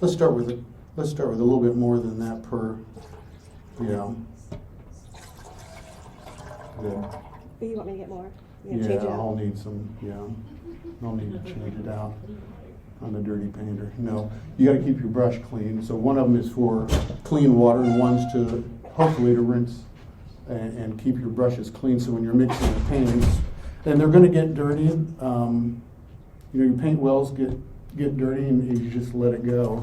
Let's start with it. Let's start with a little bit more than that per. Yeah. Good. But you want me to get more? Yeah, I'll need some. Yeah, I'll need to change it out. I'm a dirty painter. No, you got to keep your brush clean. So one of them is for clean water, and one's to hopefully to rinse and keep your brushes clean. So when you're mixing the paints, and they're going to get dirty. Your paint wells get dirty, and you just let it go.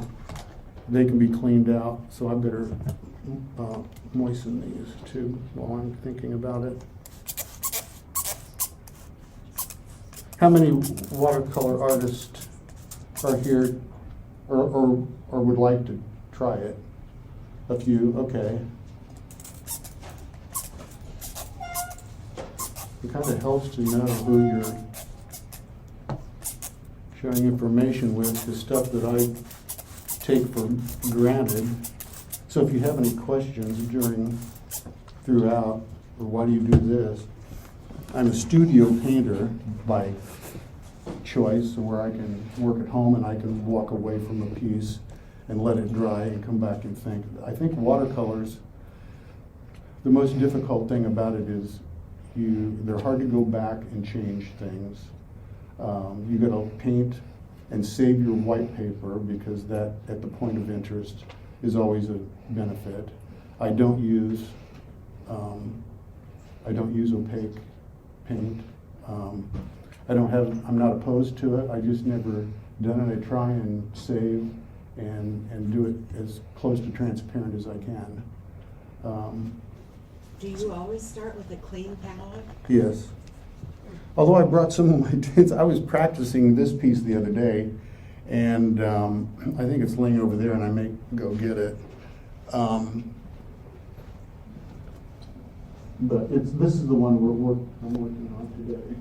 They can be cleaned out. So I better moisten these too while I'm thinking about it. How many watercolor artists are here or would like to try it? A few, okay. It kind of helps to know who you're sharing information with, the stuff that I take for granted. So if you have any questions throughout, or why do you do this? I'm a studio painter by choice, where I can work at home and I can walk away from a piece and let it dry and come back and think. I think watercolors, the most difficult thing about it is they're hard to go back and change things. You got to paint and save your white paper, because that at the point of interest is always a benefit. I don't use opaque paint. I'm not opposed to it. I just never done it. I try and save and do it as close to transparent as I can. Do you always start with a clean palette? Yes. Although I brought some of my tints, I was practicing this piece the other day, and I think it's laying over there, and I may go get it. But this is the one I'm working on today.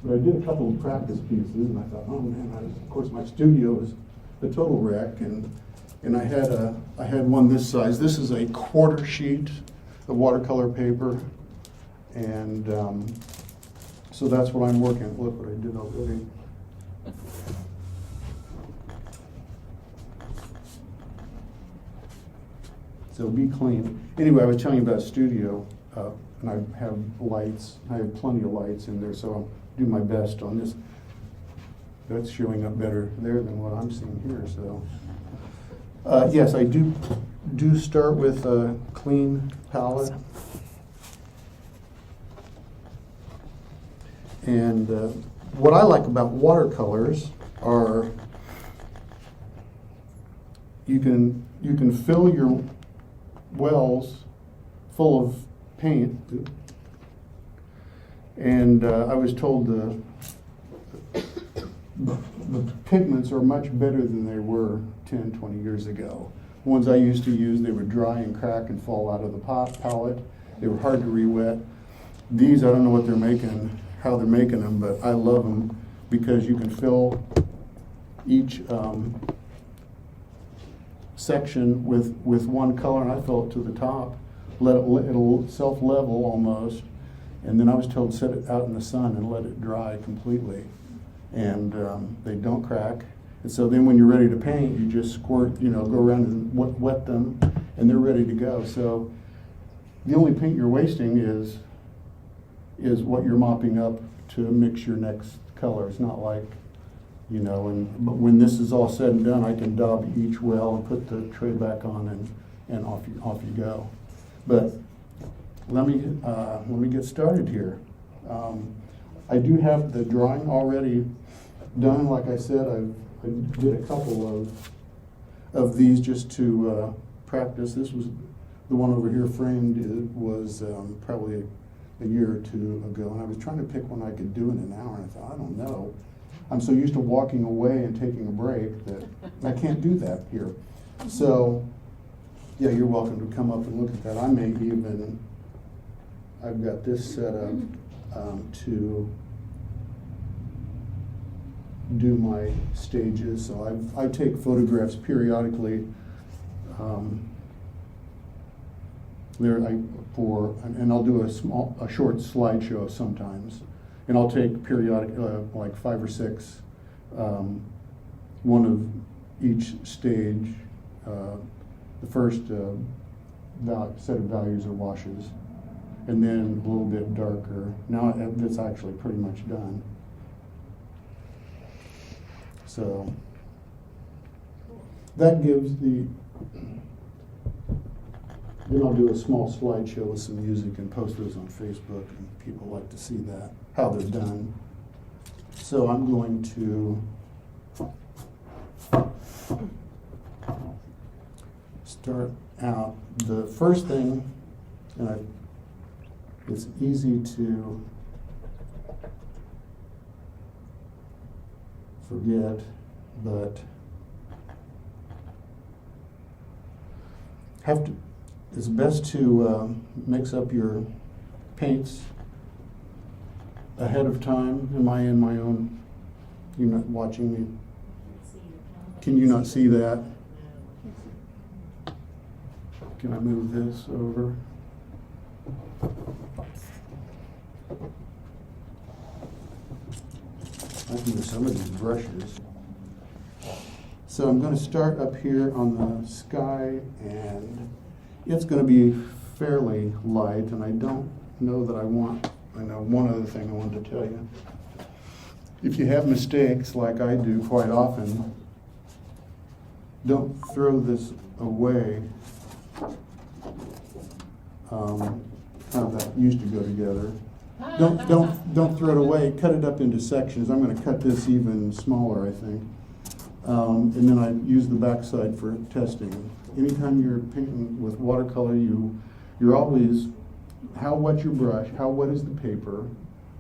So I did a couple of practice pieces, and I thought, oh man, of course my studio is a total wreck, and I had one this size. This is a quarter sheet of watercolor paper, and so that's what I'm working. Look what I did already. So be clean. Anyway, I was telling you about studio, and I have lights. I have plenty of lights in there, so I'll do my best on this. That's showing up better there than what I'm seeing here. So yes, I do start with a clean palette. And what I like about watercolors are you can fill your wells full of paint, and I was told the pigments are much better than they were 10, 20 years ago. The ones I used to use, they would dry and crack and fall out of the palette. They were hard to re-wet. These, I don't know what they're making, how they're making them, but I love them because you can fill each section with one color, and I fill it to the top. It'll self-level almost, and then I was told set it out in the sun and let it dry completely, and they don't crack. And so then when you're ready to paint, you just squirt, go around and wet them, and they're ready to go. So the only paint you're wasting is what you're mopping up to mix your next color. It's not like, but when this is all said and done, I can daub each well and put the tray back on, and off you go. But let me get started here. I do have the drawing already done. Like I said, I did a couple of these just to practice. This was the one over here framed. It was probably a year or two ago, and I was trying to pick one I could do in an hour, and I thought, I don't know. I'm so used to walking away and taking a break that I can't do that here. So, yeah, you're welcome to come up and look at that. I've got this set up to do my stages. So I take photographs periodically. And I'll do a short slideshow sometimes, And I'll take periodic, like 5 or 6, one of each stage. The first set of values are washes, and then a little bit darker. Now it's actually pretty much done. So that gives then I'll do a small slideshow with some music and post those on Facebook, and people like to see that, how they're done. So I'm going to start out. The first thing, and it's easy to forget, but it's best to mix up your paints ahead of time. Am I in my own? You're not watching me? Can you not see that? Can I move this over? I can use some of these brushes. So I'm going to start up here on the sky, and it's going to be fairly light, and I don't know that I know one other thing I wanted to tell you. If you have mistakes, like I do quite often, don't throw this away. How that used to go together. Don't throw it away. Cut it up into sections. I'm going to cut this even smaller, I think. And then I use the backside for testing. Anytime you're painting with watercolor, you're always, how wet's your brush? How wet is the paper?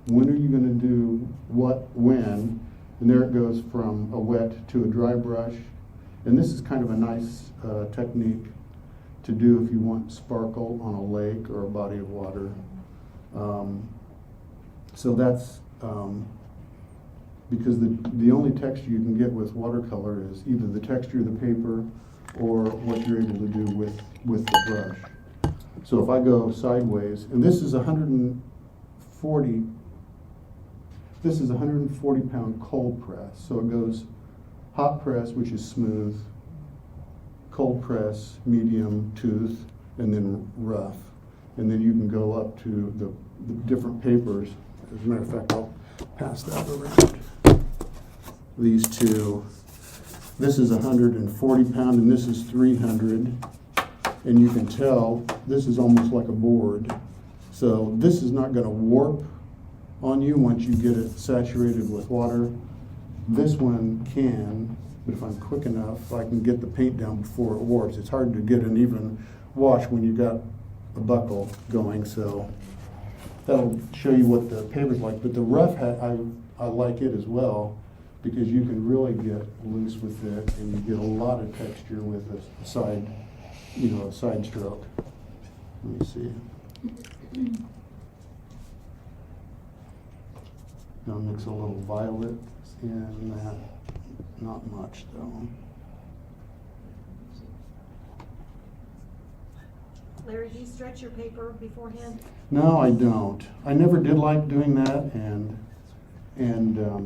When are you going to do what, when? And there it goes from a wet to a dry brush. And this is kind of a nice technique to do if you want sparkle on a lake or a body of water. So that's because the only texture you can get with watercolor is either the texture of the paper or what you're able to do with the brush. So if I go sideways, and this is 140 pound cold press. So it goes hot press, which is smooth, cold press, medium, tooth, and then rough. And then you can go up to the different papers. As a matter of fact, I'll pass that around. These two. This is 140 pound and this is 300. And you can tell this is almost like a board. So this is not going to warp on you once you get it saturated with water. This one can, but if I'm quick enough, I can get the paint down before it warps. It's hard to get an even wash when you got a buckle going, so that'll show you what the paper's like. But the rough I like it as well, because you can really get loose with it and you get a lot of texture with a side, a side stroke. Let me see. Now mix a little violet in that. Not much though. Larry, do you stretch your paper beforehand? No, I don't. I never did like doing that, and the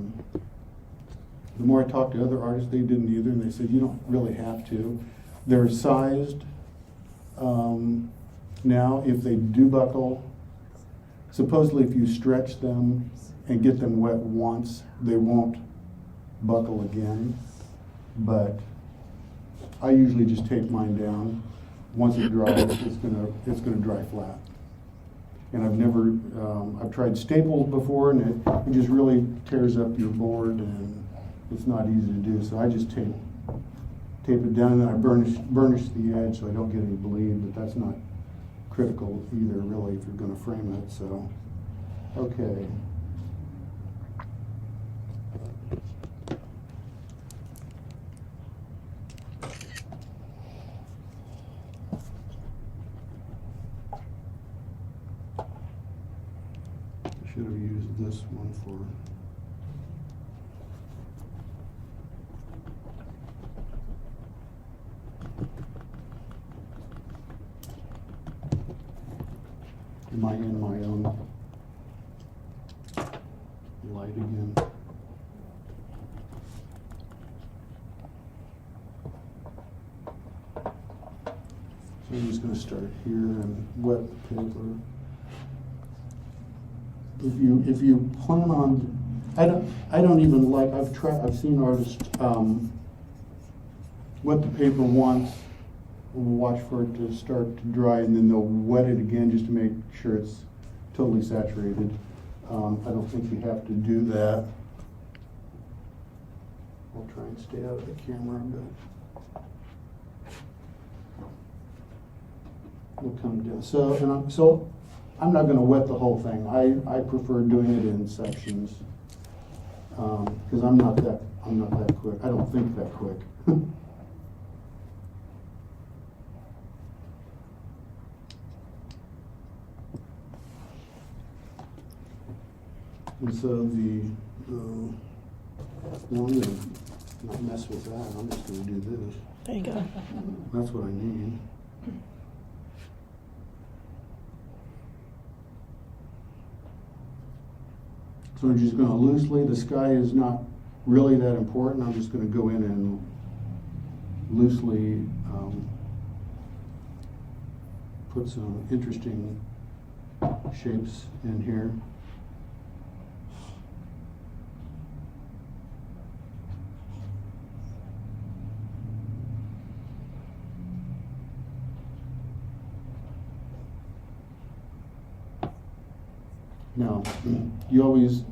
more I talked to other artists, they didn't either, and they said you don't really have to. They're sized. Now, if they do buckle, supposedly if you stretch them and get them wet once, they won't buckle again. But I usually just tape mine down. Once it dries, it's gonna dry flat. And I've tried staples before, and it just really tears up your board, and it's not easy to do. So I just tape it down, and then I burnish the edge so I don't get any bleed. But that's not critical either, really, if you're going to frame it. So, okay. Should have used this one for am I in my own? light again. So I'm just going to start here and wet the paper. If you plan on, I don't even like, I've seen artists wet the paper once, watch for it to start to dry, and then they'll wet it again just to make sure it's totally saturated. I don't think you have to do that. I'll try and stay out of the camera, but we'll come down. So I'm not going to wet the whole thing. I prefer doing it in sections because I'm not that quick. I don't think that quick. And so I'm going to not mess with that. I'm just going to do this. There you go. That's what I need. So I'm just going to loosely, the sky is not really that important. I'm just going to go in and loosely put some interesting shapes in here. Now, you always,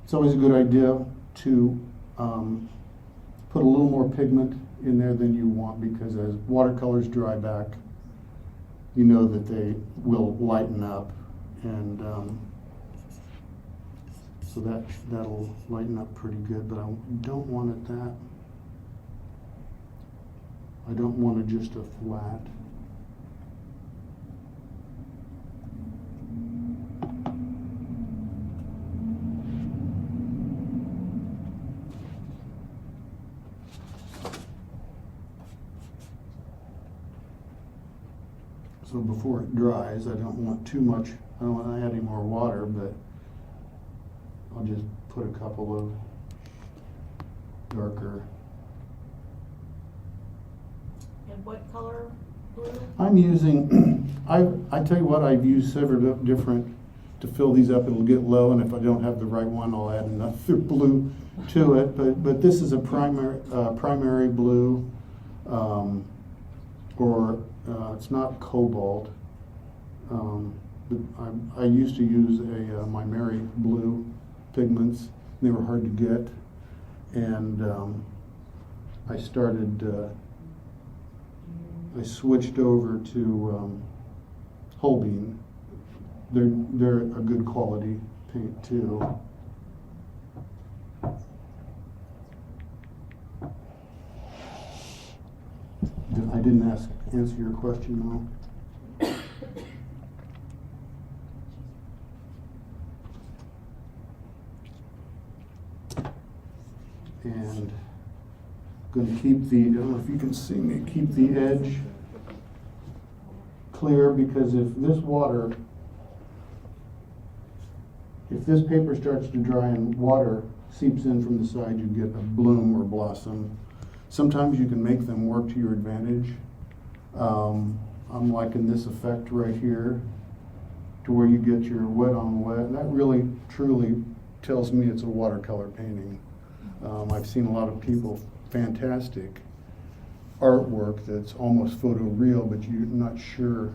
it's always a good idea to put a little more pigment in there than you want, because as watercolors dry back, you know that they will lighten up, and so that'll lighten up pretty good, but I don't want it that. I don't want it just a flat. So before it dries, I don't want too much, I don't want to add any more water, but I'll just put a couple of darker. And what color blue? I'm using, I tell you what, I've used several different, to fill these up, it'll get low, and if I don't have the right one, I'll add another blue to it, but this is a primary blue, or it's not cobalt. But I used to use my Mary blue pigments. They were hard to get, and I switched over to Holbein. They're a good quality paint too. I didn't answer your question though. And going to keep I don't know if you can see me, keep the edge clear, because if this paper starts to dry and water seeps in from the side, you get a bloom or blossom. Sometimes you can make them work to your advantage. I'm liking this effect right here, to where you get your wet on wet. And that really, truly tells me it's a watercolor painting. I've seen a lot of people, fantastic artwork that's almost photoreal, but you're not sure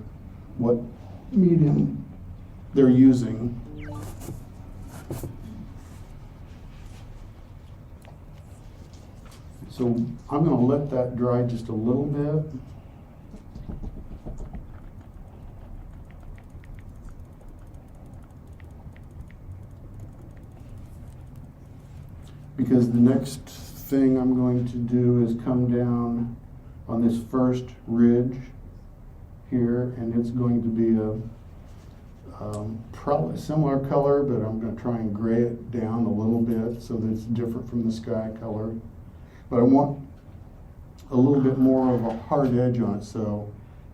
what medium they're using. So I'm going to let that dry just a little bit. Because the next thing I'm going to do is come down on this first ridge here, and it's going to be probably a similar color, but I'm going to try and gray it down a little bit so that it's different from the sky color. But I want a little bit more of a hard edge on it, so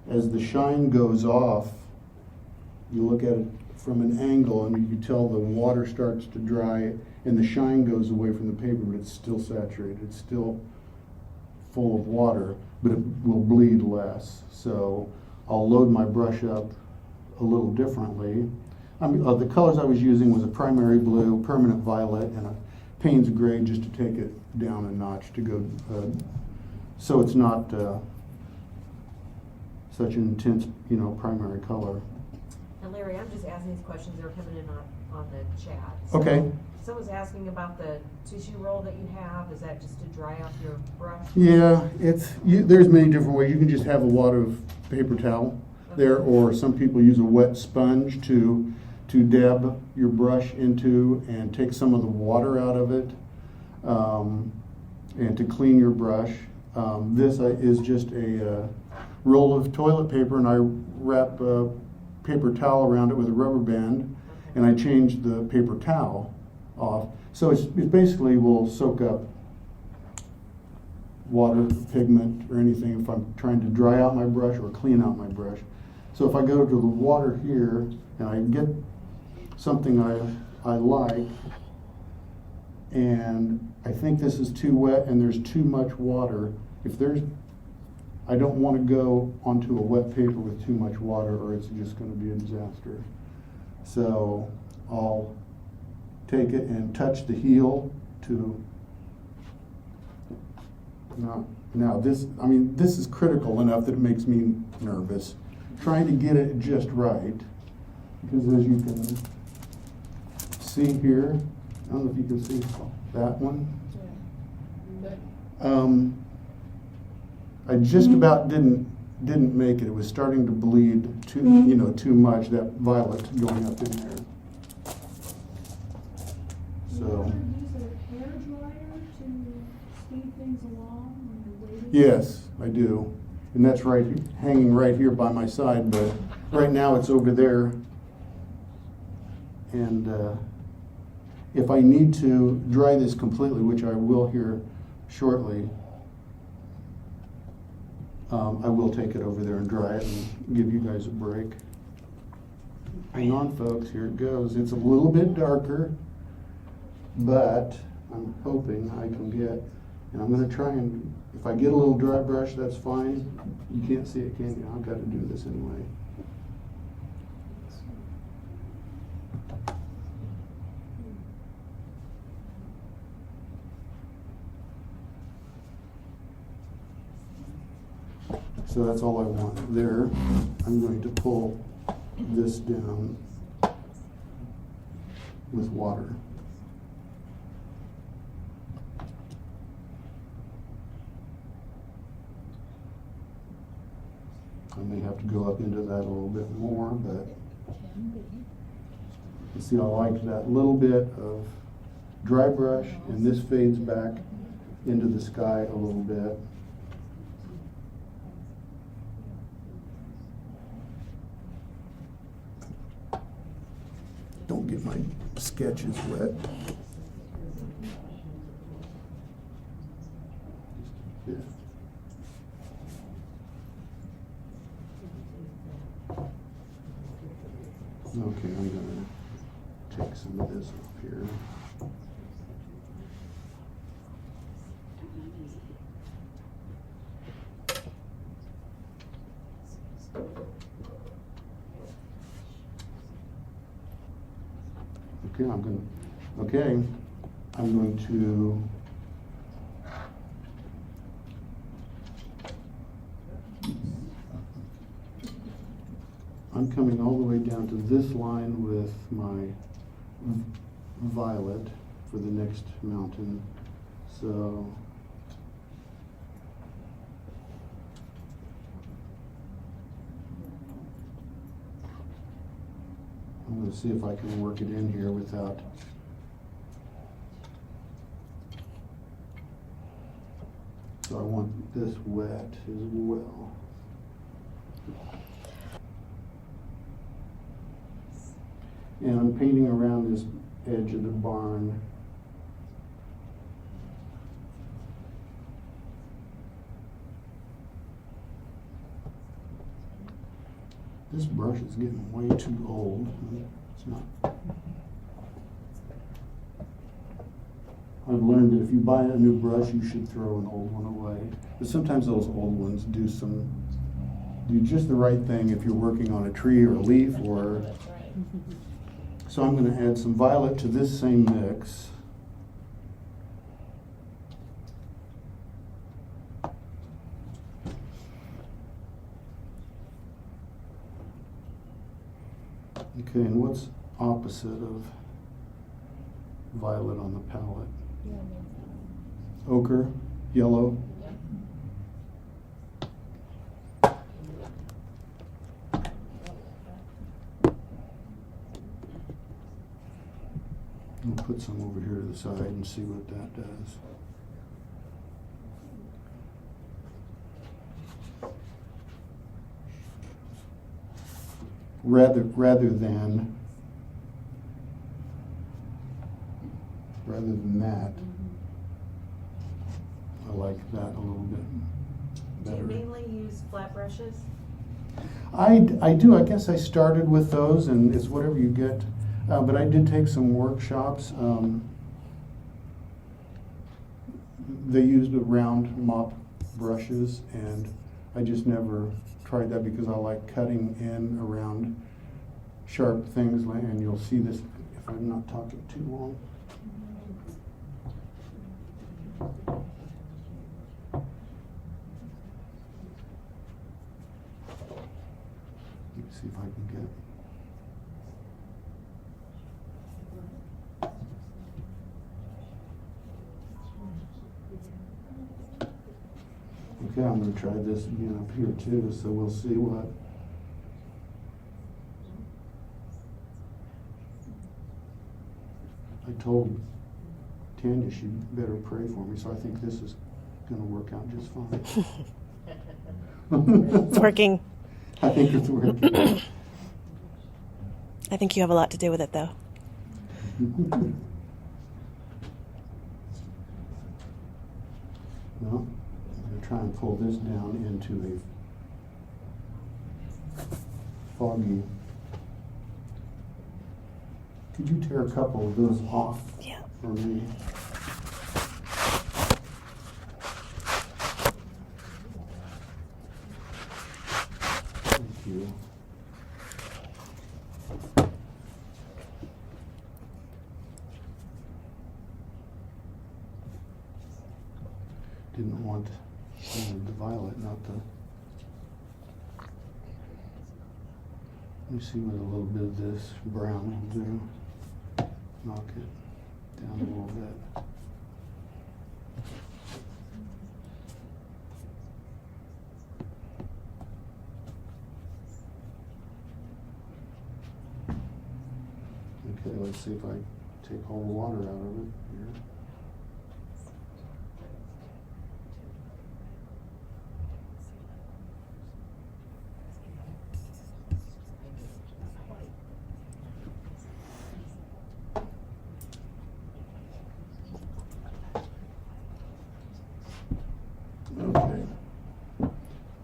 as the shine goes off, you look at it from an angle, and you can tell the water starts to dry and the shine goes away from the paper, but it's still saturated. It's still full of water, but it will bleed less. So I'll load my brush up a little differently. I mean, the colors I was using was a primary blue, permanent violet, and a Payne's gray, just to take it down a notch to go, so it's not such an intense, primary color. And Larry, I'm just asking these questions that are coming in on the chat. So Okay. Someone's asking about the tissue roll that you have. Is that just to dry off your brush? Yeah, there's many different ways. You can just have a wad of paper towel there, or some people use a wet sponge to dab your brush into and take some of the water out of it, and to clean your brush. This is just a roll of toilet paper, and I wrap a paper towel around it with a rubber band, and I change the paper towel off. So it basically will soak up water, pigment, or anything if I'm trying to dry out my brush or clean out my brush. So if I go to the water here and I get something I like, and I think this is too wet and there's too much water, I don't want to go onto a wet paper with too much water, or it's just going to be a disaster. So I'll take it and touch the heel to, now this is critical enough that it makes me nervous. Trying to get it just right, because as you can see here, I don't know if you can see that one. I just about didn't make it. It was starting to bleed too much, that violet going up in there. So. Use a hair dryer to speed things along when you're waiting? Yes, I do. And that's hanging right here by my side, but right now it's over there. And if I need to dry this completely, which I will here shortly, I will take it over there and dry it and give you guys a break. Hang on, folks, here it goes. It's a little bit darker, but I'm hoping I can get, and I'm going to try and, if I get a little dry brush, that's fine. You can't see it, can you? I've got to do this anyway. So that's all I want there. I'm going to pull this down with water. I may have to go up into that a little bit more, but you see, I like that little bit of dry brush, and this fades back into the sky a little bit. Don't get my sketches wet. Yeah. Okay, I'm going to take some of this off here. Okay, I'm going to I'm coming all the way down to this line with my violet for the next mountain. So I'm going to see if I can work it in here without. So I want this wet as well. And I'm painting around this edge of the barn. This brush is getting way too old. It's not. I've learned that if you buy a new brush, you should throw an old one away. But sometimes those old ones do just the right thing if you're working on a tree or a leaf or. That's right. So I'm going to add some violet to this same mix. Okay, and what's opposite of violet on the palette? Ochre, yellow. I'll put some over here to the side and see what that does. Rather than that, I like that a little bit Do better. you mainly use flat brushes? I do. I guess I started with those, and it's whatever you get. But I did take some workshops. They used a round mop brushes, and I just never tried that because I like cutting in around sharp things. And you'll see this if I'm not talking too long. Let me see if I can get. Okay, I'm going to try this again up here too, so we'll see what. I told Tanya she better pray for me, so I think this is going to work out just fine. It's working. I think it's working. I think you have a lot to do with it, though. Well, I'm going to try and pull this down into a foggy. Could you tear a couple of those off Yeah. for me? Thank you. Didn't want the violet, not the. Let me see what a little bit of this brown will do. Knock it down a little bit. Okay, let's see if I take all the water out of it here. Okay.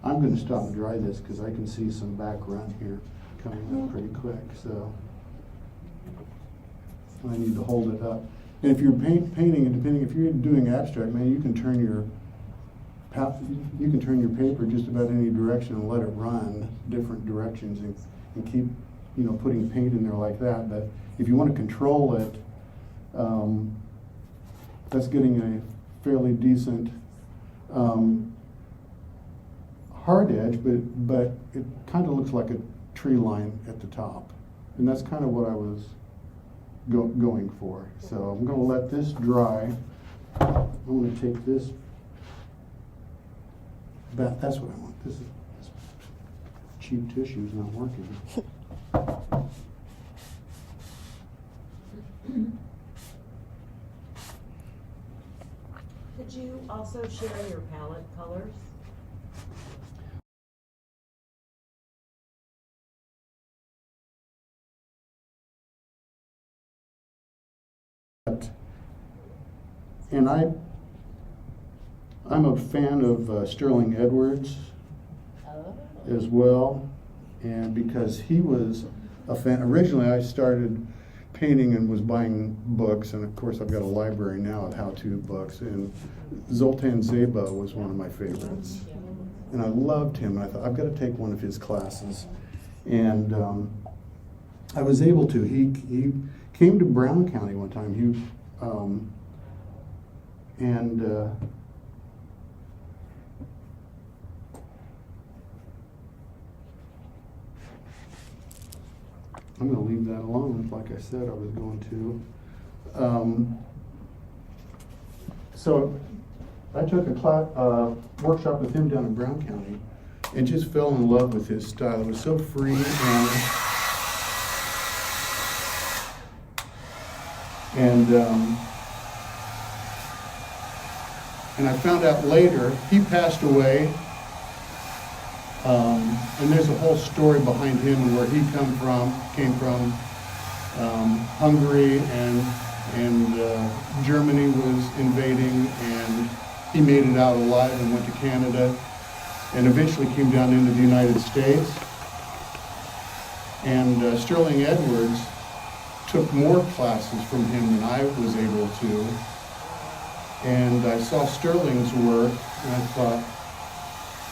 I'm going to stop and dry this because I can see some background here coming up pretty quick, so I need to hold it up. And if you're painting, and depending if you're doing abstract, man, you can turn your paper just about any direction and let it run different directions and keep, putting paint in there like that. But if you want to control it, that's getting a fairly decent hard edge, but it kind of looks like a tree line at the top, and that's kind of what I was going for. So I'm going to let this dry. I'm going to take this back. That's what I want. This cheap tissue is not working. Could you also share your palette colors? And I'm a fan of Sterling Edwards Oh. as well, and because he was Originally, I started painting and was buying books, and of course, I've got a library now of how-to books. And Zoltan Zeba was one of my favorites, and I loved him. And I thought I've got to take one of his classes, and I was able to. He came to Brown County one time. I'm going to leave that alone, like I said I was going to. So I took a workshop with him down in Brown County and just fell in love with his style. It was so free, and I found out later he passed away. And there's a whole story behind him and where he came from. Hungary and Germany was invading, and he made it out alive and went to Canada, and eventually came down into the United States. And Sterling Edwards took more classes from him than I was able to. And I saw Sterling's work, and I thought,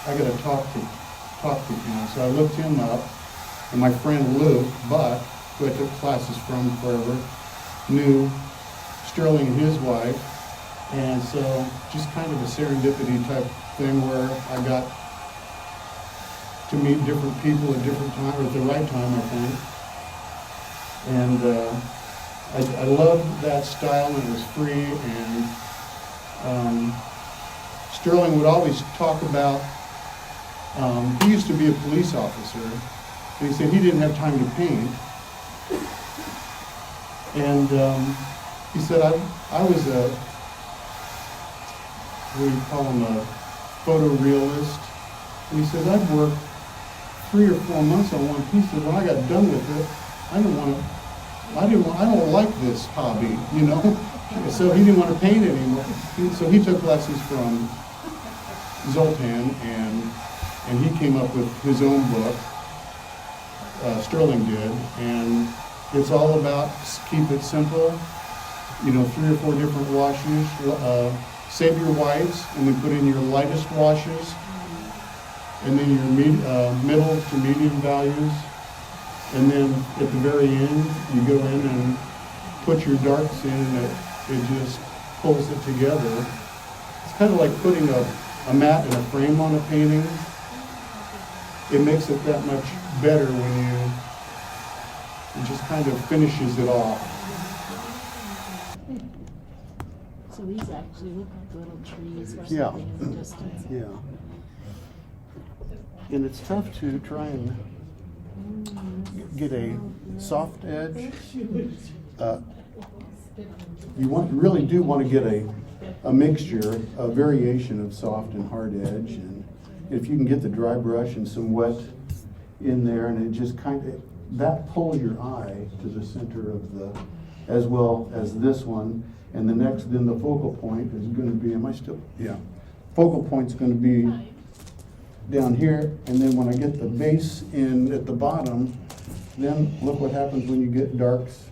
I got to talk to him. So I looked him up, and my friend Luke Buck, who I took classes from forever, knew Sterling and his wife. And so just kind of a serendipity type thing where I got to meet different people at different times, or at the right time, I think. And I loved that style, and it was free. And Sterling would always talk about, he used to be a police officer, and he said he didn't have time to paint. And he said, I was what do you call him, a photorealist. And he says, I'd work 3 or 4 months on one piece, and when I got done with it, I don't like this hobby, you know? So he didn't want to paint anymore. So he took lessons from Zoltan, and he came up with his own book, Sterling did, and it's all about keep it simple, 3 or 4 different washes, save your whites, and then put in your lightest washes, and then your middle to medium values, and then at the very end, you go in and put your darks in, and it just pulls it together. It's kind of like putting a mat and a frame on a painting. It makes it that much better when it just kind of finishes it off. So these actually look like little trees or Yeah. something in the distance. Yeah. And it's tough to try and get a soft edge. You really do want to get a mixture, a variation of soft and hard edge. And if you can get the dry brush and some wet in there, and it just kind of, that pulls your eye to the center of as well as this one. And then the focal point is going to be, focal point's going to be down here. And then when I get the base in at the bottom, then look what happens when you get darks,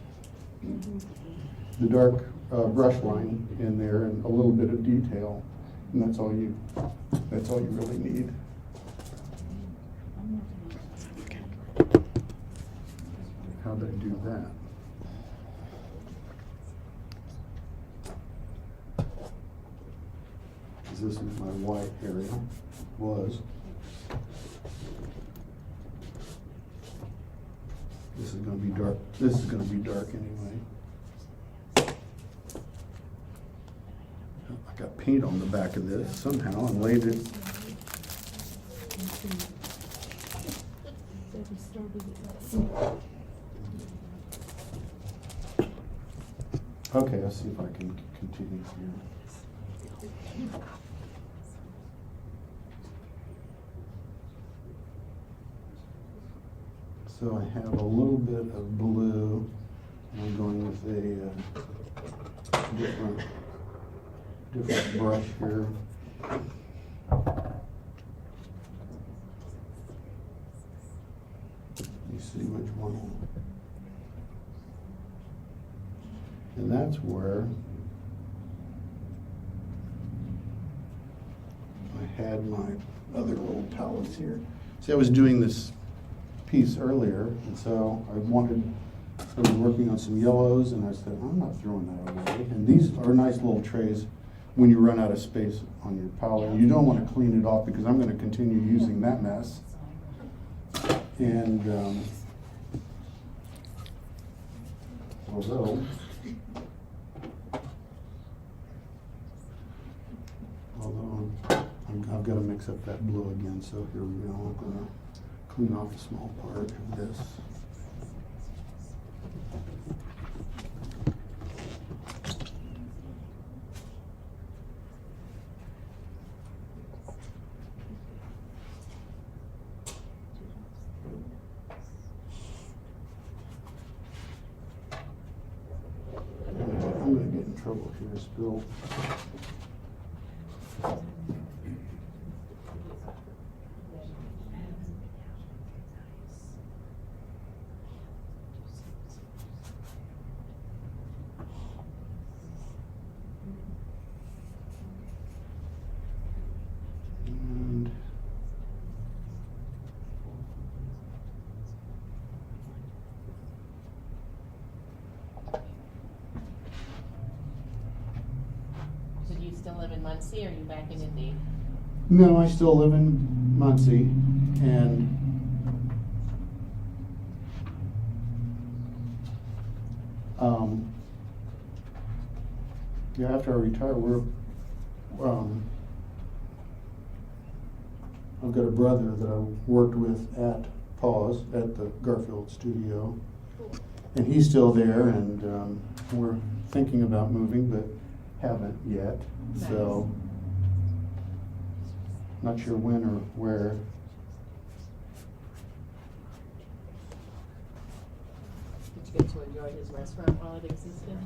the dark brush line in there and a little bit of detail. And that's all you really need. How did I do that? This is my white area, was. This is going to be dark. This is going to be dark anyway. I got paint on the back of this somehow and laid it. Okay, let's see if I can continue here. So I have a little bit of blue. I'm going with a different brush here. You see see which one. And that's where I had my other little palettes here. See, I was doing this piece earlier, and so I was working on some yellows, and I said, I'm not throwing that away. And these are nice little trays when you run out of space on your palette. You don't want to clean it off because I'm going to continue using that mess. And although I've got to mix up that blue again, so here we go. I'm going to clean off a small part of this. I'm going to get in trouble here, spill. And So do you still live in Muncie, or are you back in Indy? no, I still live in Muncie, and yeah, after I retire, I've got a brother that I worked with at Paws at the Garfield studio, and he's still there, and we're thinking about moving, but haven't yet. Nice. So not sure when or where. Did you get to enjoy his restaurant while it existed?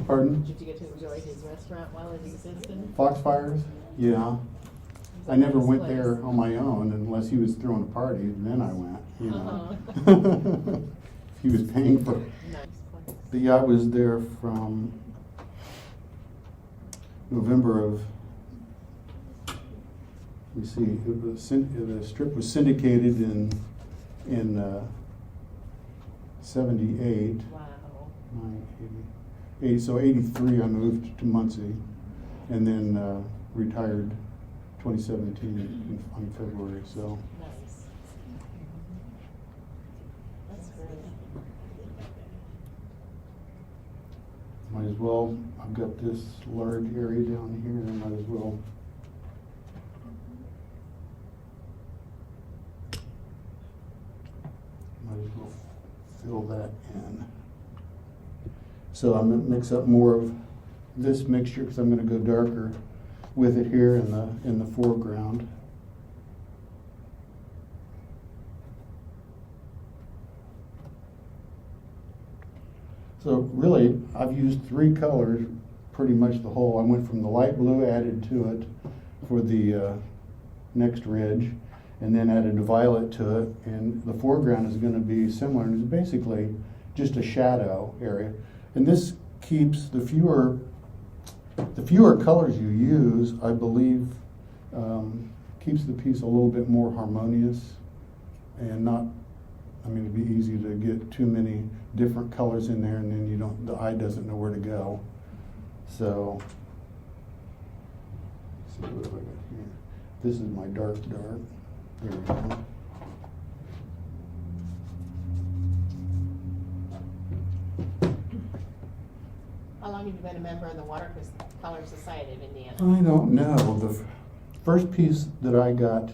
Pardon? Did you get to enjoy his restaurant while it existed? Foxfires? Yeah. It's I a never nice went place. there on my own unless he was throwing a party, and then I went, you Uh-huh. know. He was paying for it. Nice place. But yeah, I was there from November of, let me see, the strip was syndicated in 78. Wow. So 83 I moved to Muncie, and then retired 2017 on February, so. Nice. That's great. Might as well, I've got this large area down here, I might as well. Might as well fill that in. So I'm gonna mix up more of this mixture because I'm gonna go darker with it here in the foreground. So really, I've used three colors pretty much the whole. I went from the light blue, added to it for the next ridge, and then added a violet to it. And the foreground is going to be similar, and it's basically just a shadow area. And this keeps the fewer colors you use, I believe, keeps the piece a little bit more harmonious and not. I mean, it'd be easy to get too many different colors in there, and then the eye doesn't know where to go. So, let's see what have I got here. This is my dark. There we go. How long have you been a member of the Watercolor Society of Indiana? I don't know. The first piece that I got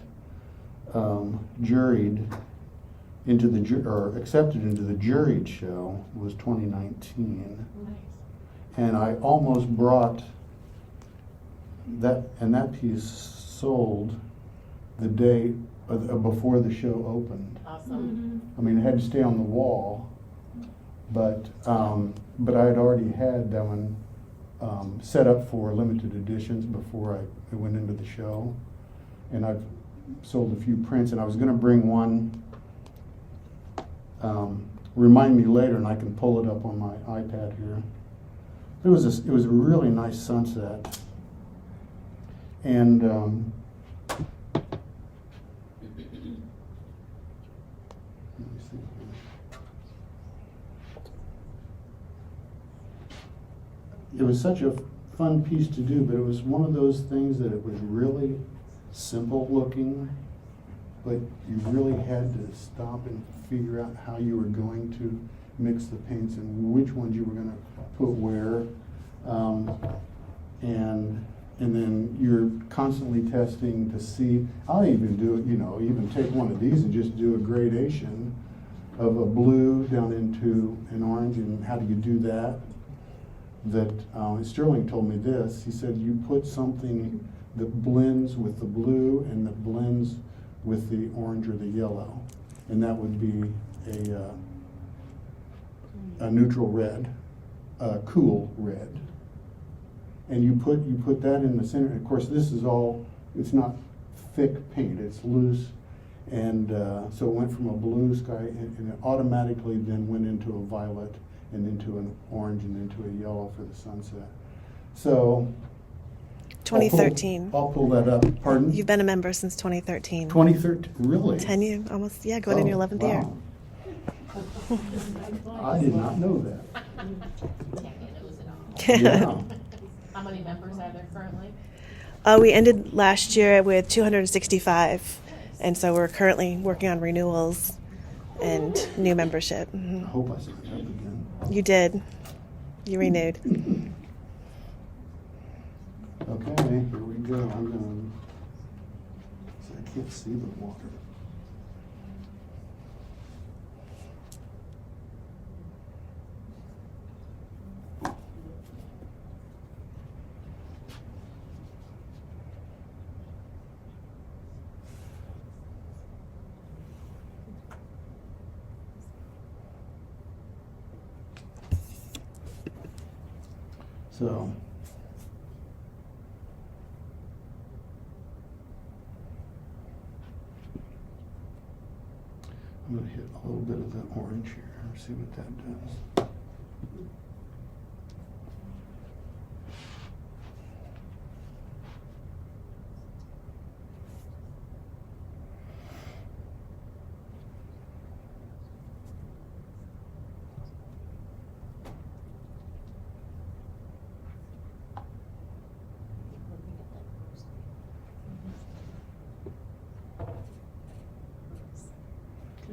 juried into or accepted into the juried show was 2019, Nice. and I almost brought that, and that piece sold the day before the show opened. Awesome. I mean, it had to stay on the wall, but I had already had that one set up for limited editions before I went into the show, and I've sold a few prints, and I was going to bring one remind me later, and I can pull it up on my iPad here. It was a really nice sunset, and let me see here. It was such a fun piece to do, but it was one of those things that it was really simple looking, but you really had to stop and figure out how you were going to mix the paints and which ones you were going to put where. And then you're constantly testing to see. I'll even do it, even take one of these and just do a gradation of a blue down into an orange, and how do you do that? Sterling told me this. He said you put something that blends with the blue and that blends with the orange or the yellow, and that would be a neutral red, a cool red. And you put that in the center. Of course, this is all, it's not thick paint, it's loose. And so it went from a blue sky, and it automatically then went into a violet, and into an orange, and into a yellow for the sunset. So 2013. I'll pull that up. Pardon? You've been a member since 2013. 2013, really? 10 years, almost, yeah, going in your 11th year. I did not know that. Tanya knows it all. Yeah. How many members are there currently? We ended last year with 265, and so we're currently working on renewals and new membership. I hope I signed up again. You did. You renewed. Okay, here we go. I'm going to, I can't see the water. So, I'm going to hit a little bit of the orange here and see what that does.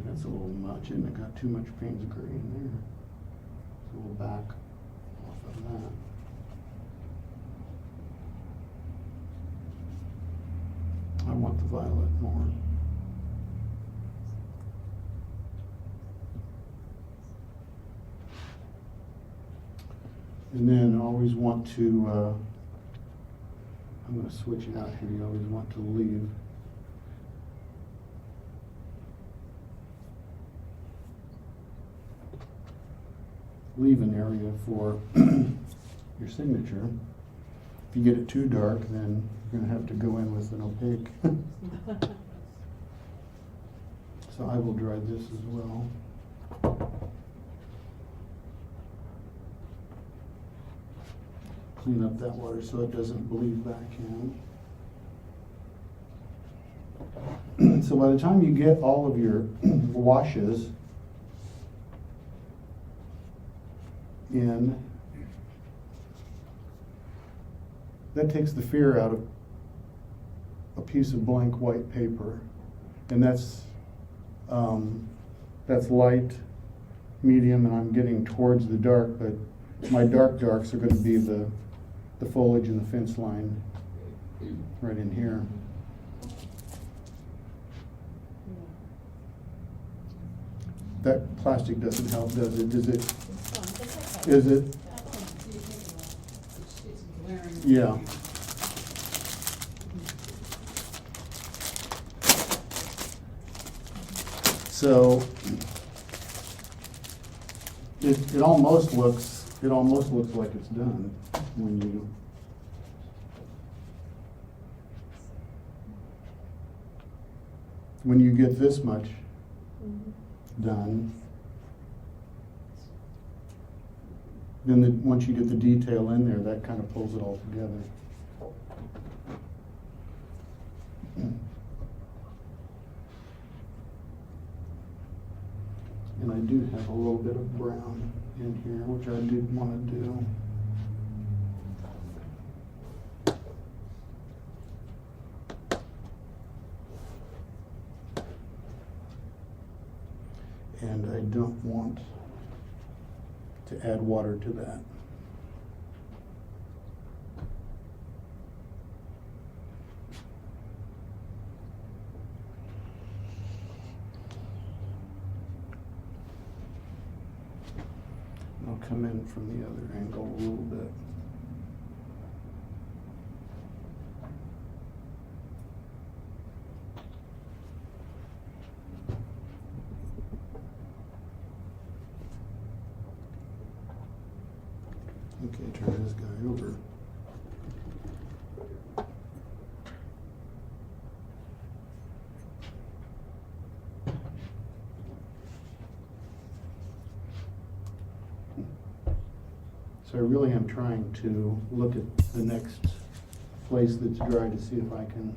That's a little much, and it got too much Payne's gray in there. So we'll back off of that. I want the violet more. And then I always want to, I'm going to switch it out here. You always want to leave an area for your signature. If you get it too dark, then you're going to have to go in with an opaque. So I will dry this as well. Clean up that water so it doesn't bleed back in. So by the time you get all of your washes in, that takes the fear out of a piece of blank white paper, and that's light, medium, and I'm getting towards the dark, but my darks are going to be the foliage and the fence line right in here. That plastic doesn't help, does it? Does it? Is it? Yeah. So it almost looks like it's done when you get this much done. Then once you get the detail in there, that kind of pulls it all together. And I do have a little bit of brown in here, which I did want to do. And I don't want to add water to that. I'll come in from the other angle a little bit. Okay, turn this guy over. So I really am trying to look at the next place that's dry to see if I can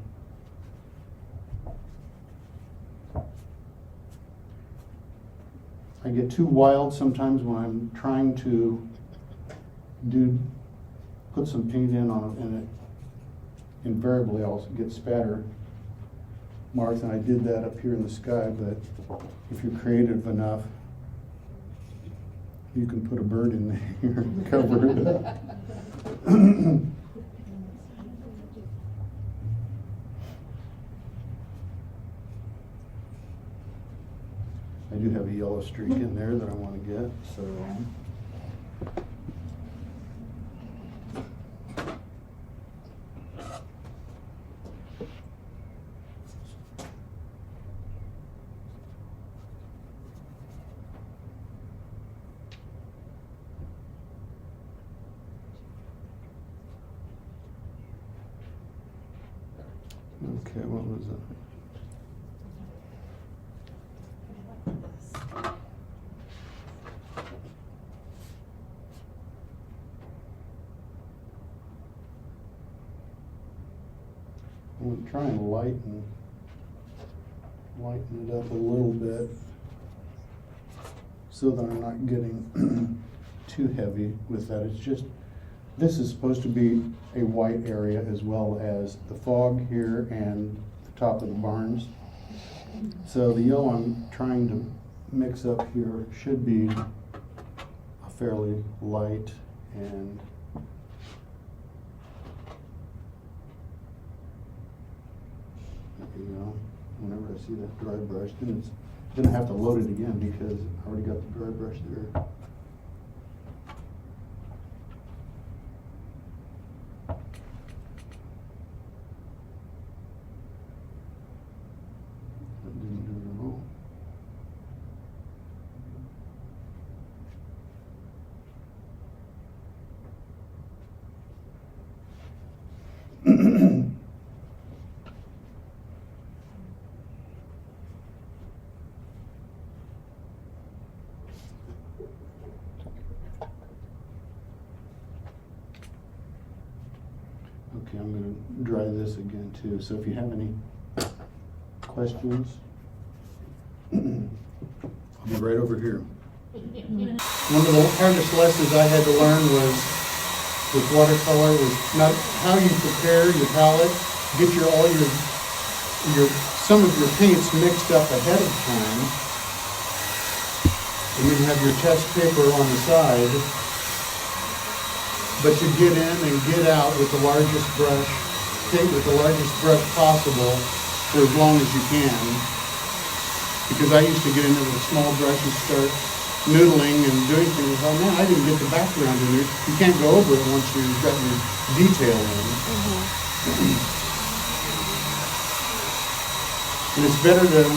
I get too wild sometimes when I'm trying to put some paint in on it, and it invariably I'll get spatter marks, and I did that up here in the sky, but if you're creative enough, you can put a bird in there and cover it up. I do have a yellow streak in there that I want to get, so. Okay, what was it? I'm going to try and lighten it up a little bit so that I'm not getting too heavy with that. It's just, this is supposed to be a white area as well as the fog here and the top of the barns. So the yellow I'm trying to mix up here should be a fairly light, and you know, whenever I see that dry brush, then I have to load it again because I already got the dry brush there. That didn't do it at all. Okay, I'm going to dry this again too. So if you have any questions, I'll be right over here. One of the hardest lessons I had to learn was with watercolor was not how you prepare your palette, get all your some of your paints mixed up ahead of time, and then you have your test paper on the side. But you get in and get out with the largest brush, paint with the largest brush possible for as long as you can. Because I used to get into the small brush and start noodling and doing things. Oh man, I didn't get the background in there. You can't go over it once you've got your detail in. And it's better to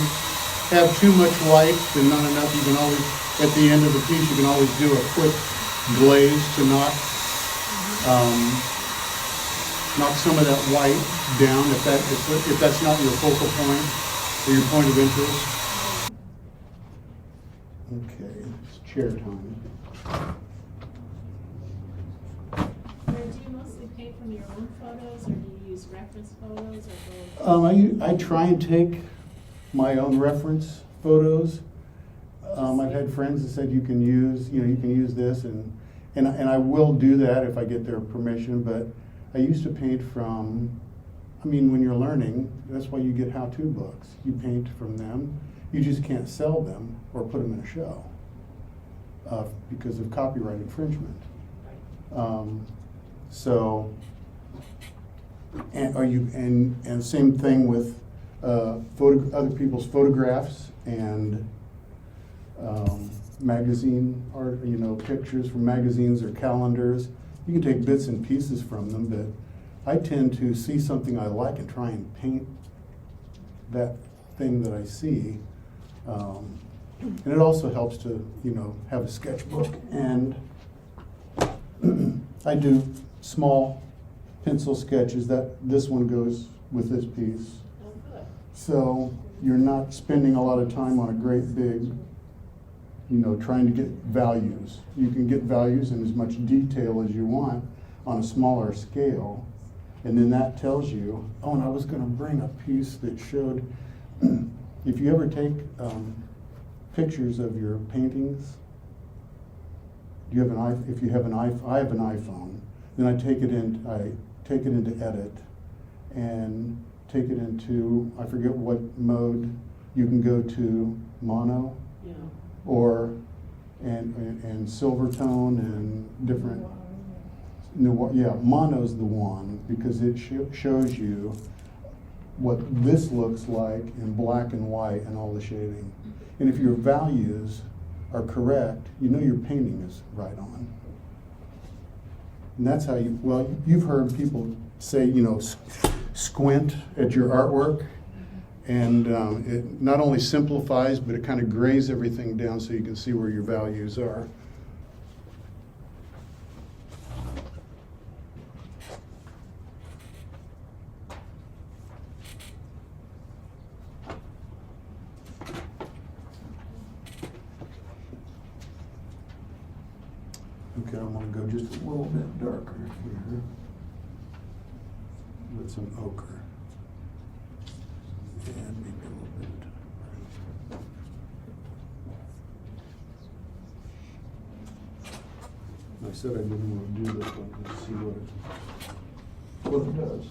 have too much white than not enough. You can always, at the end of the piece, you can always do a quick glaze to knock some of that white down if that's not your focal point or your point of interest. Okay, it's chair time. paint from your own photos, or do you use reference photos, or both? I try and take my own reference photos. I've had friends that said you can use this, and I will do that if I get their permission, but I used to paint from, when you're learning, that's why you get how-to books. You paint from them. You just can't sell them or put them in a show because of copyright infringement. And same thing with other people's photographs and magazine art, pictures from magazines or calendars. You can take bits and pieces from them, but I tend to see something I like and try and paint that thing that I see. And it also helps to, have a sketchbook. And I do small pencil sketches. This one goes with this piece. Oh, good. So you're not spending a lot of time on a great big, trying to get values. You can get values in as much detail as you want on a smaller scale. And then that tells you, oh, and I was going to bring a piece that showed, if you ever take pictures of your paintings, if you have an iPhone, I have an iPhone, then I take it into edit and take it into, I forget what mode, you can go to mono Yeah. and silver tone and different. Mono's the one because it shows you what this looks like in black and white and all the shading. And if your values are correct, your painting is right on. And that's how you've heard people say, squint at your artwork. And it not only simplifies, but it kind of grays everything down so you can see where your values are. Okay, I'm going to go just a little bit darker here with some ochre. And maybe a little bit. I said I didn't want to do this one. Let's see what it does.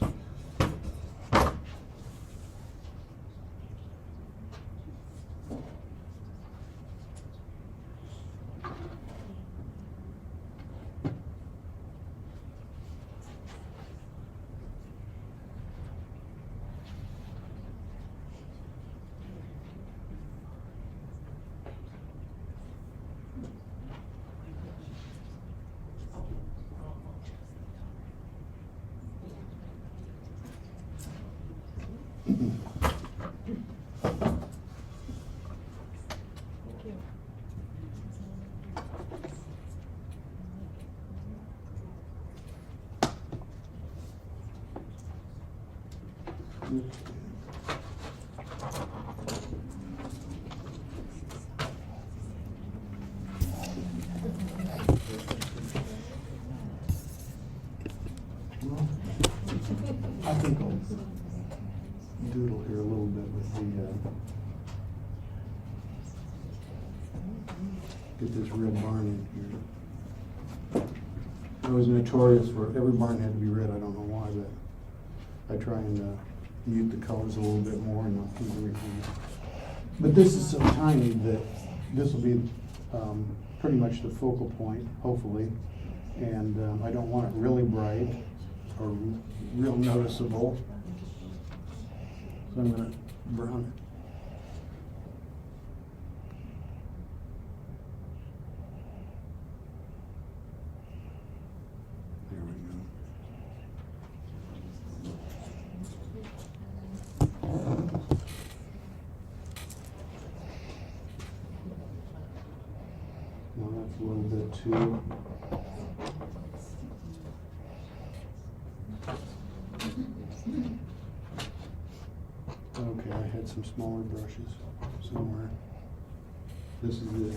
I think I'll doodle here a little bit with the, get this red barn in here. I was notorious for every barn had to be red. I don't know why, but I try and mute the colors a little bit more and not keep everything. But this is so tiny that this will be pretty much the focal point, hopefully. And I don't want it really bright or real noticeable. So I'm going to brown it. There we go. Now that's a little bit too. Okay, I had some smaller brushes somewhere. This is it.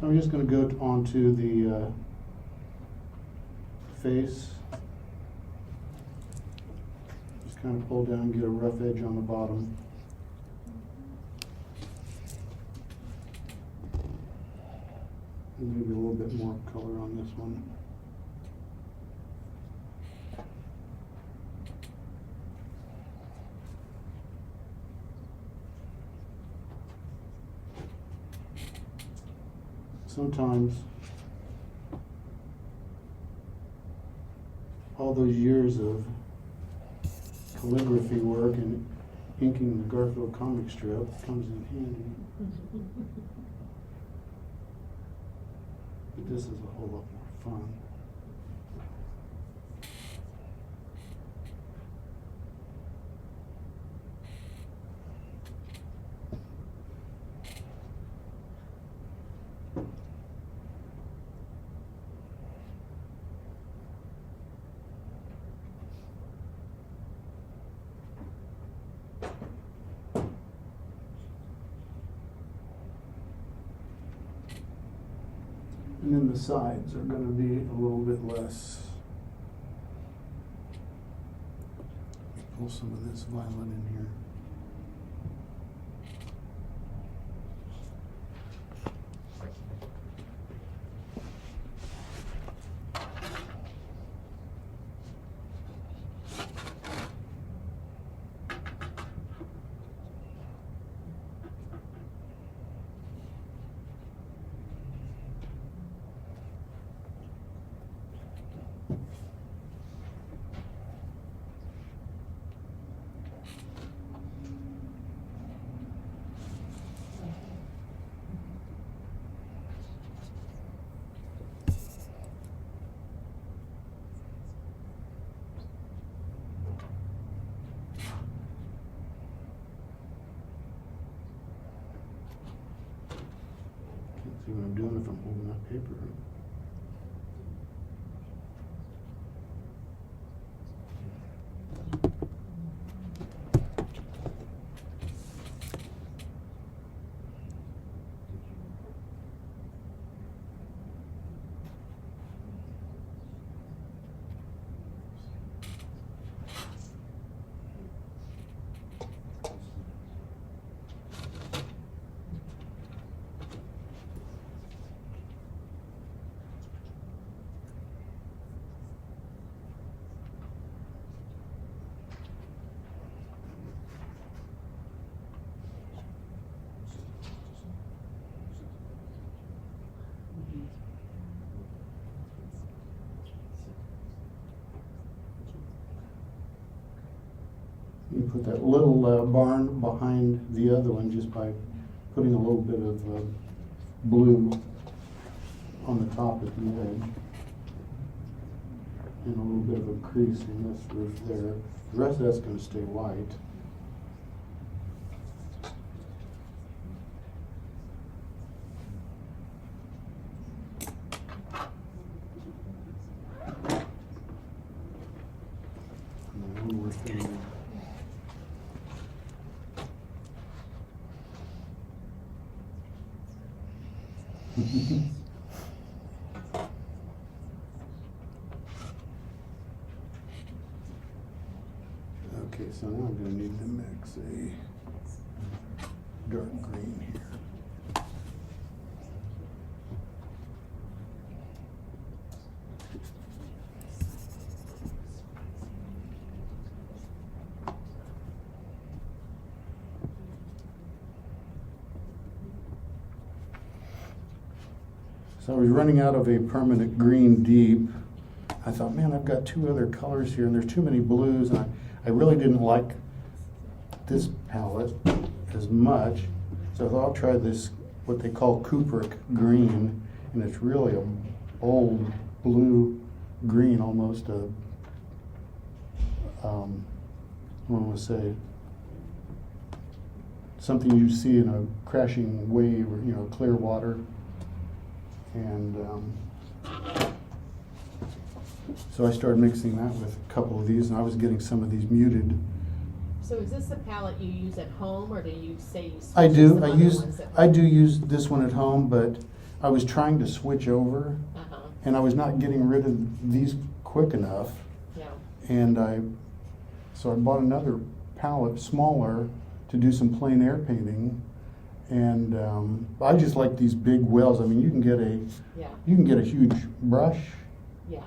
I'm just gonna go onto the face. Just kind of pull down and get a rough edge on the bottom. And maybe a little bit more color on this one. Sometimes all those years of calligraphy work and inking the Garfield comic strip comes in handy. But this is a whole lot more fun. And then the sides are going to be a little bit less. Pull some of this violet in here. See what I'm doing if I'm holding that paper. You put that little barn behind the other one just by putting a little bit of blue on the top at the edge. And a little bit of a crease in this roof there. The rest of that's going to stay white. And then one more thing. Okay, so now I'm going to need to mix a dark green here. So I was running out of a permanent green deep. I thought, man, I've got two other colors here and there's too many blues. And I really didn't like this palette as much. So I thought I'll try this, what they call Kubrick green. And it's really a bold blue green, almost a, what do I want to say, something you see in a crashing wave or, clear water. And so I started mixing that with a couple of these, and I was getting some of these muted. So is this the palette you use at home, or do you say you switch I do. some I other use. ones at I home? do use this one at home, but I was trying to switch over, Uh-huh, and I was not getting rid of these quick enough. yeah, And so I bought another palette, smaller, to do some plein air painting. And I just like these big wells. I mean, you can get a huge brush yeah,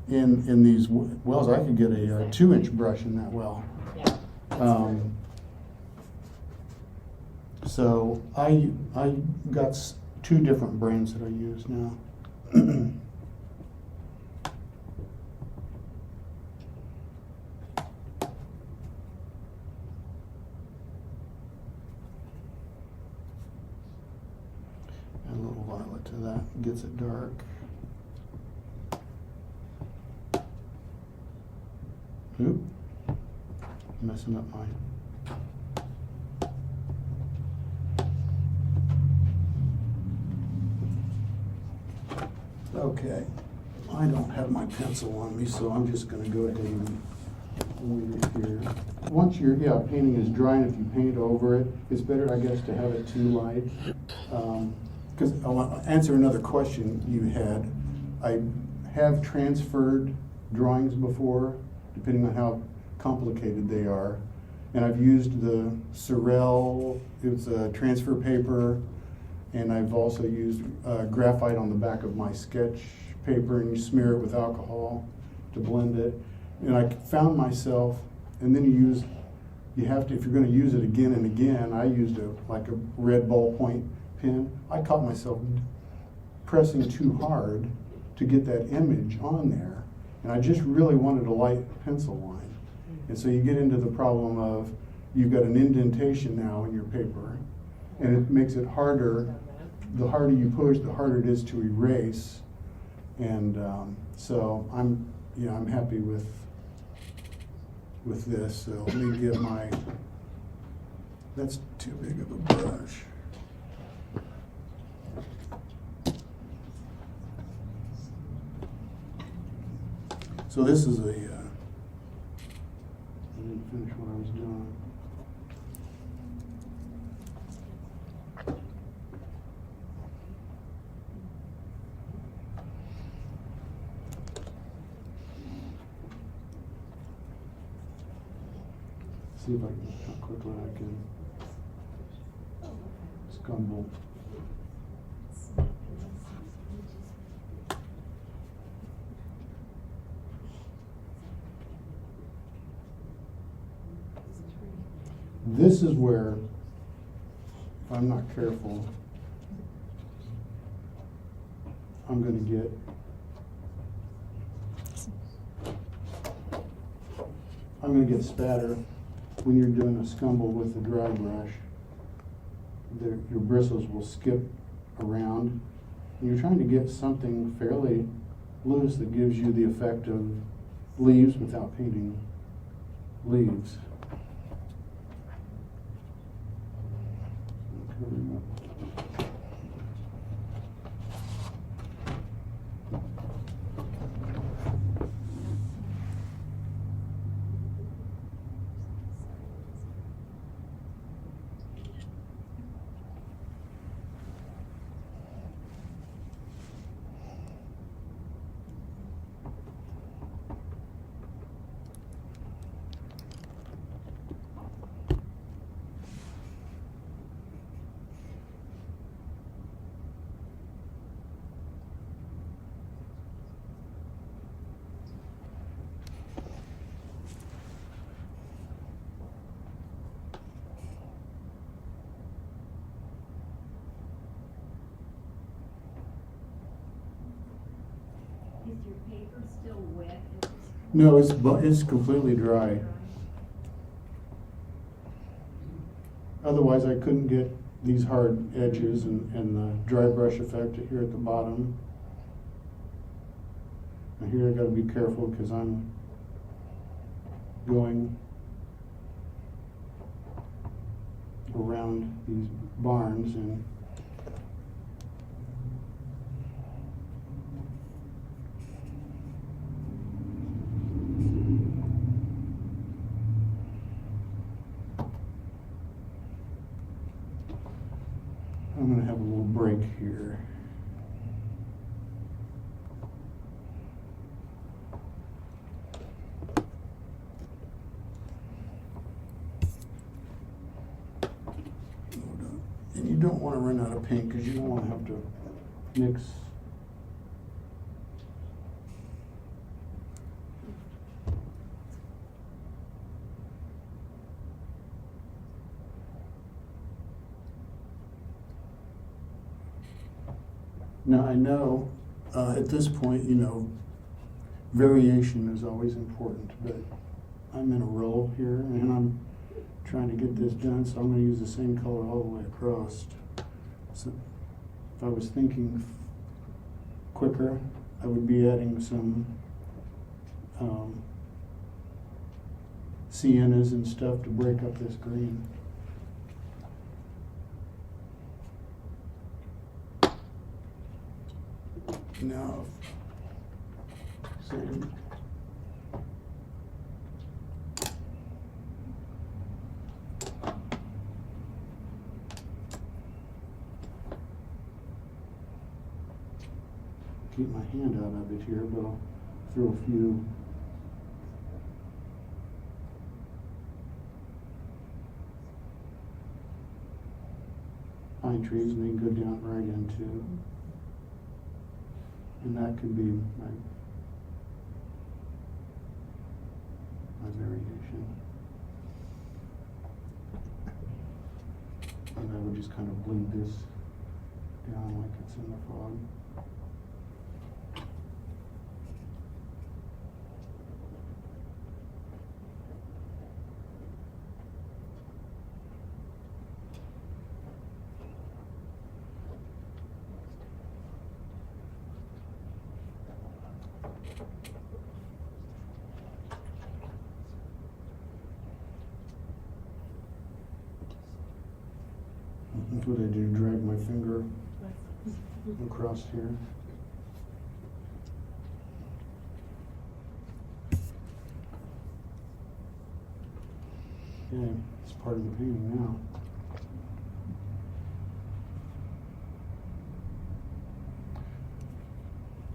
in these wells. I could get a 2-inch brush in that well. yeah. That's Um, so I got 2 different brands that I use now. Add a little violet to that, gets it dark. Oop, messing up mine. Okay, I don't have my pencil on me, so I'm just gonna go ahead and leave it here. Once your painting is dry, and if you paint over it, it's better, I guess, to have it too light. Because I want to answer another question you had. I have transferred drawings before, depending on how complicated they are. And I've used the Sorel, it's a transfer paper, and I've also used graphite on the back of my sketch paper, and you smear it with alcohol to blend it. And I found myself, and then you have to, if you're gonna use it again and again, I used like a red ballpoint pen. I caught myself pressing too hard to get that image on there. And I just really wanted a light pencil line. And so you get into the problem of, you've got an indentation now in your paper, and it makes it harder. The harder you push, the harder it is to erase. And so I'm happy with this. So let me get that's too big of a brush. So this is I didn't finish what I was doing. See if how quickly I can scumble. This is where, if I'm not careful, I'm going to get spatter when you're doing a scumble with the dry brush. Your bristles will skip around. And you're trying to get something fairly loose that gives you the effect of leaves without painting leaves. Is your paper still wet? No, it's completely dry. Otherwise, I couldn't get these hard edges and the dry brush effect here at the bottom. Now here I got to be careful because I'm going around these barns and I'm going to have a little break here. run out of paint because you don't want to have to mix. Now, I know at this point, you know, variation is always important, but I'm in a roll here and I'm trying to get this done, so I'm going to use the same color all the way across. So if I was thinking quicker, I would be adding some siennas and stuff to break up this green. Now, same. Keep my hand out of it here, but I'll throw a few. Pine trees, and they go down right into. And that could be my variation. And I would just kind of bleed this down like it's in the fog. That's what I do, drag my finger across here. Okay, it's part of the painting now.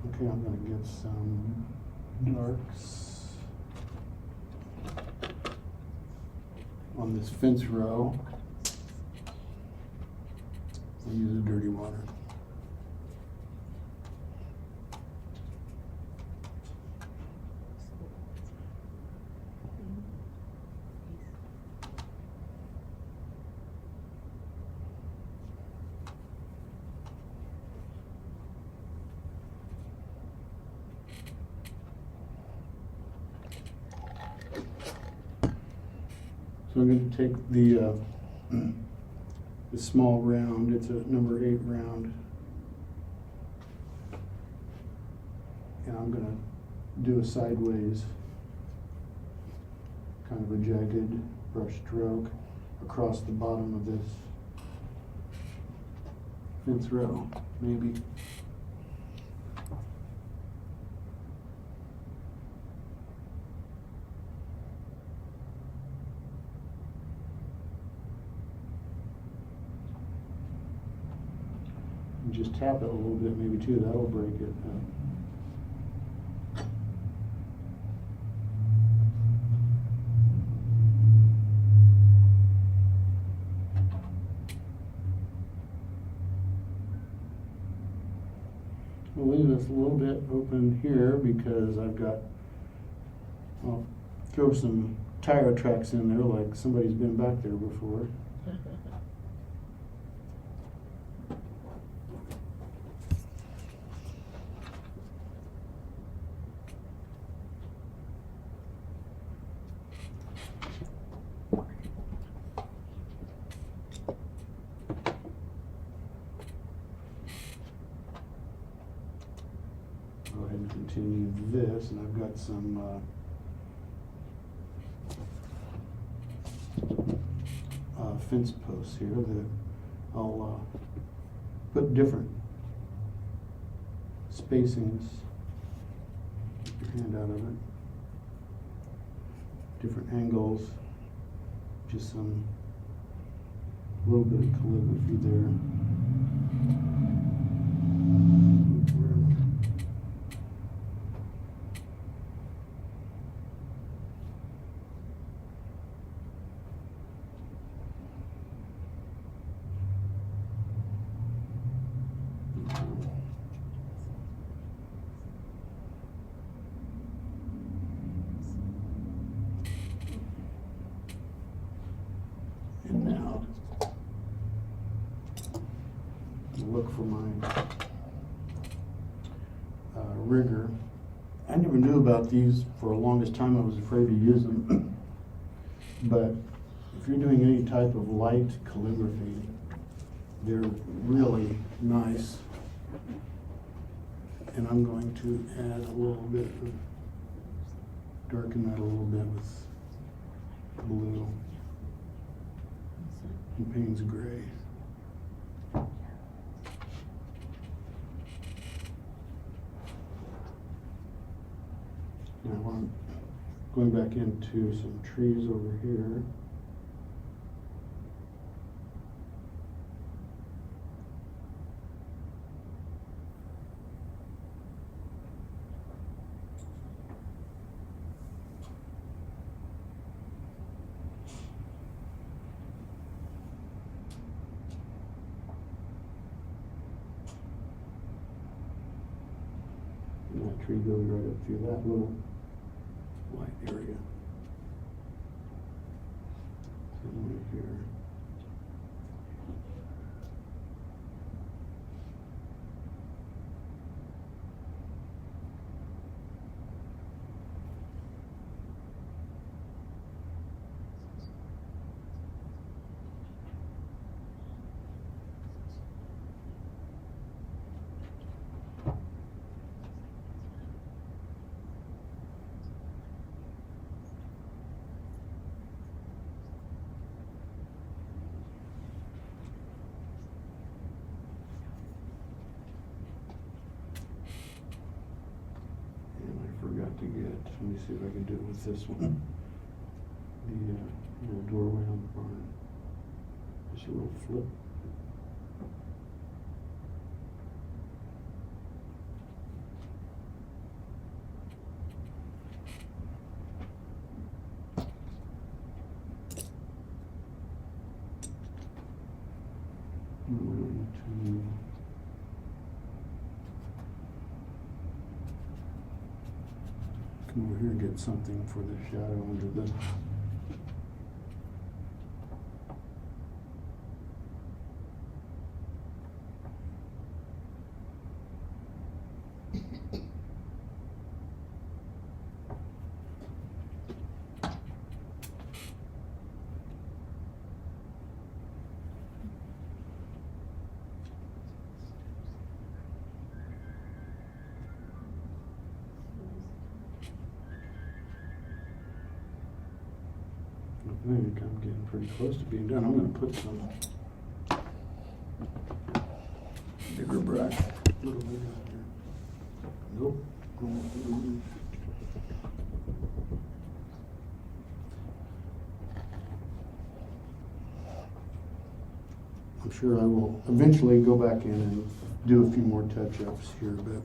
Okay, I'm gonna get some darks on this fence row. I'll use the dirty water. So I'm going to take the small round, it's a number 8 round, and I'm going to do a sideways, kind of a jagged brush stroke across the bottom of this fence row, maybe. Just tap it a little bit maybe too, that'll break it. We'll leave this a little bit open here because I'll throw some tire tracks in there like somebody's been back there before. Go ahead and continue this, and I've got some fence posts here that I'll put different spacings. Get your hand out of it. Different angles. Just some little bit of calligraphy there. look for my rigger. I never knew about these for the longest time. I was afraid to use them. But if you're doing any type of light calligraphy, they're really nice. And I'm going to add a little bit of, darken that a little bit with blue and Payne's gray. Now I'm going back into some trees over here. And that tree goes right up through that little light area. Same right here. Forgot to get, let me see if I can do it with this one. The little doorway on the barn. Just a little flip. And we're going to come over here and get something for the shadow under the I think I'm getting pretty close to being done. I'm going to put some bigger brush. A little bit out here. Nope. I'm sure I will eventually go back in and do a few more touch-ups here, but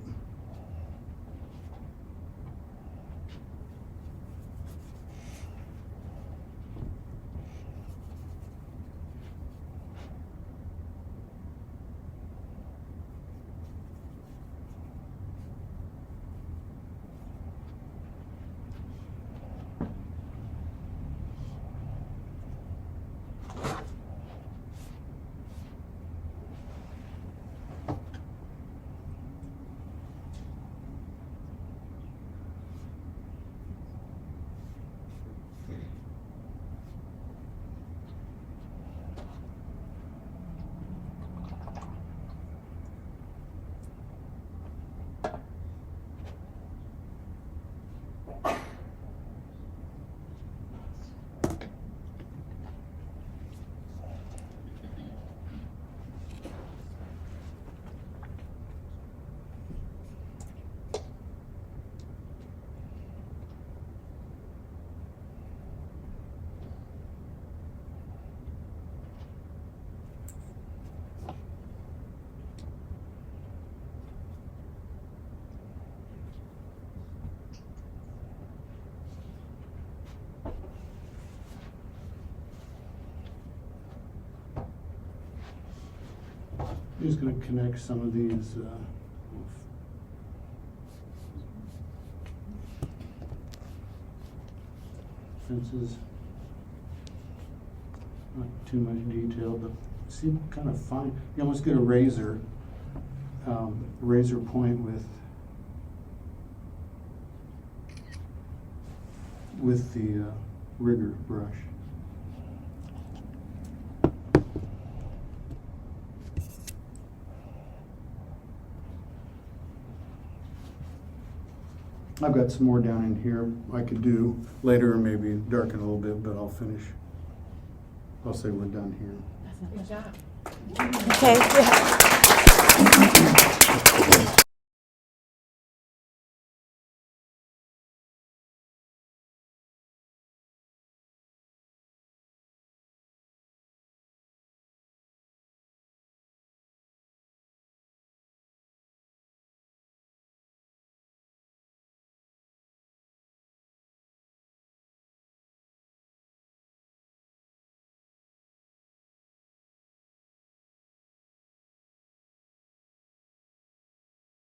I'm just going to connect some of these fences. Not too much detail, but see, kind of fine. You almost get a razor razor point with the rigger brush. I've got some more down in here I could do later, or maybe darken a little bit, but I'll finish. I'll say we're done here. Good job. Okay.